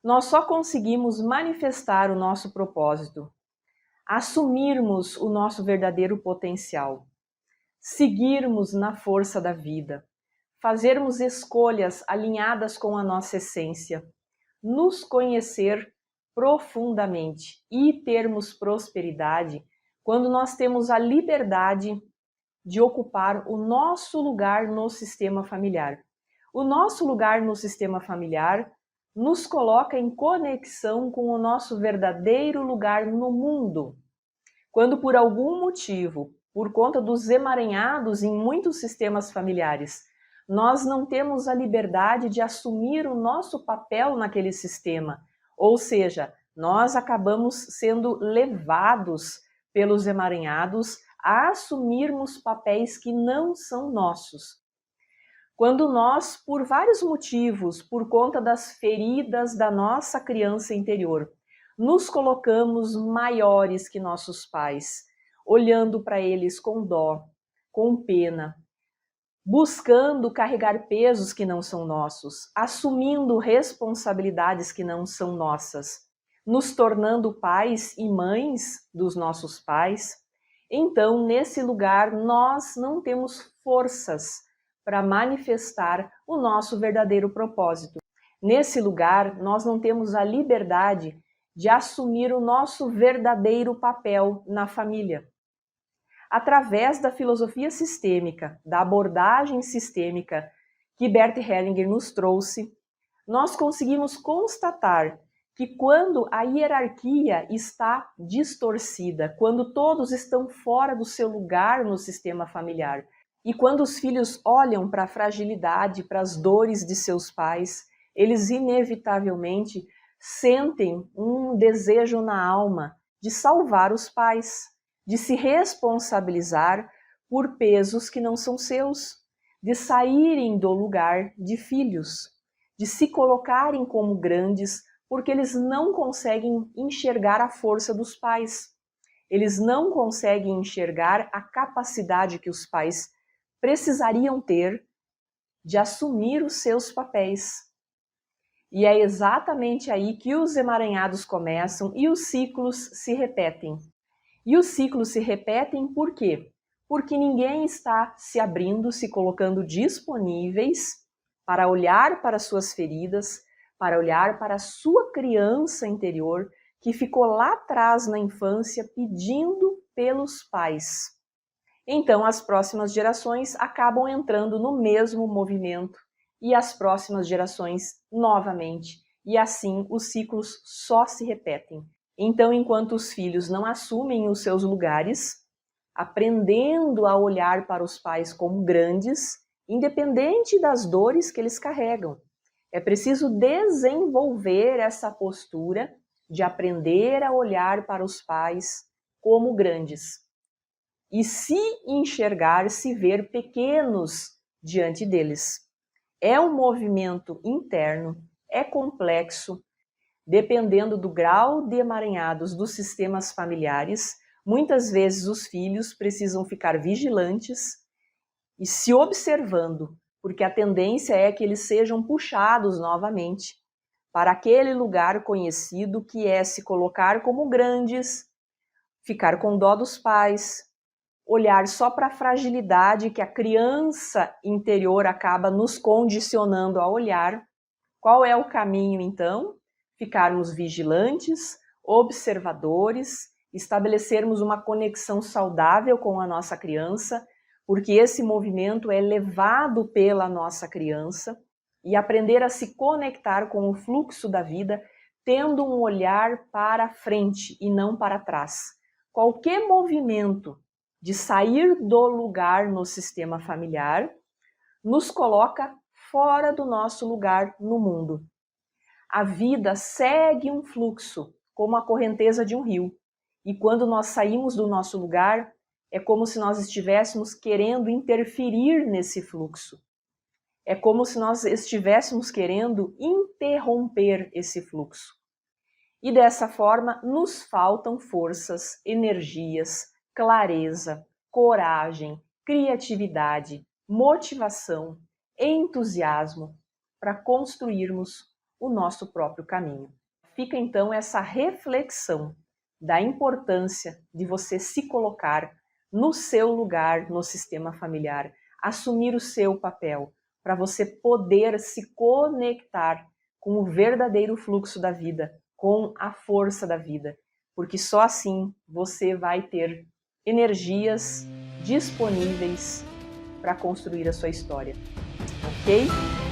Nós só conseguimos manifestar o nosso propósito, assumirmos o nosso verdadeiro potencial, seguirmos na força da vida, fazermos escolhas alinhadas com a nossa essência, nos conhecer profundamente e termos prosperidade quando nós temos a liberdade de ocupar o nosso lugar no sistema familiar. O nosso lugar no sistema familiar nos coloca em conexão com o nosso verdadeiro lugar no mundo. Quando por algum motivo, por conta dos emaranhados em muitos sistemas familiares, nós não temos a liberdade de assumir o nosso papel naquele sistema, ou seja, nós acabamos sendo levados pelos emaranhados a assumirmos papéis que não são nossos. Quando nós, por vários motivos, por conta das feridas da nossa criança interior, nos colocamos maiores que nossos pais, olhando para eles com dó, com pena, buscando carregar pesos que não são nossos, assumindo responsabilidades que não são nossas, nos tornando pais e mães dos nossos pais, então, nesse lugar, nós não temos forças para manifestar o nosso verdadeiro propósito. Nesse lugar, nós não temos a liberdade de assumir o nosso verdadeiro papel na família. Através da filosofia sistêmica, da abordagem sistêmica que Bert Hellinger nos trouxe, nós conseguimos constatar que quando a hierarquia está distorcida, quando todos estão fora do seu lugar no sistema familiar, e quando os filhos olham para a fragilidade, para as dores de seus pais, eles inevitavelmente sentem um desejo na alma de salvar os pais, de se responsabilizar por pesos que não são seus, de saírem do lugar de filhos, de se colocarem como grandes, porque eles não conseguem enxergar a força dos pais. Eles não conseguem enxergar a capacidade que os pais precisariam ter de assumir os seus papéis. E é exatamente aí que os emaranhados começam e os ciclos se repetem. E os ciclos se repetem por quê? Porque ninguém está se abrindo, se colocando disponíveis para olhar para suas feridas, para olhar para a sua criança interior que ficou lá atrás na infância pedindo pelos pais. Então, as próximas gerações acabam entrando no mesmo movimento e as próximas gerações novamente. E assim os ciclos só se repetem. Então, enquanto os filhos não assumem os seus lugares, aprendendo a olhar para os pais como grandes, independente das dores que eles carregam, é preciso desenvolver essa postura de aprender a olhar para os pais como grandes e se enxergar, se ver pequenos diante deles. É um movimento interno, é complexo, dependendo do grau de emaranhados dos sistemas familiares. Muitas vezes os filhos precisam ficar vigilantes e se observando, porque a tendência é que eles sejam puxados novamente para aquele lugar conhecido que é se colocar como grandes, ficar com dó dos pais, olhar só para a fragilidade que a criança interior acaba nos condicionando a olhar. Qual é o caminho, então? Ficarmos vigilantes, observadores, estabelecermos uma conexão saudável com a nossa criança, porque esse movimento é levado pela nossa criança, e aprender a se conectar com o fluxo da vida, tendo um olhar para frente e não para trás. Qualquer movimento de sair do lugar no sistema familiar nos coloca fora do nosso lugar no mundo. A vida segue um fluxo, como a correnteza de um rio. E quando nós saímos do nosso lugar, é como se nós estivéssemos querendo interferir nesse fluxo. É como se nós estivéssemos querendo interromper esse fluxo. E dessa forma, nos faltam forças, energias, clareza, coragem, criatividade, motivação, entusiasmo para construirmos o nosso próprio caminho. Fica então essa reflexão da importância de você se colocar no seu lugar no sistema familiar, assumir o seu papel, para você poder se conectar com o verdadeiro fluxo da vida, com a força da vida, porque só assim você vai ter energias disponíveis para construir a sua história, ok?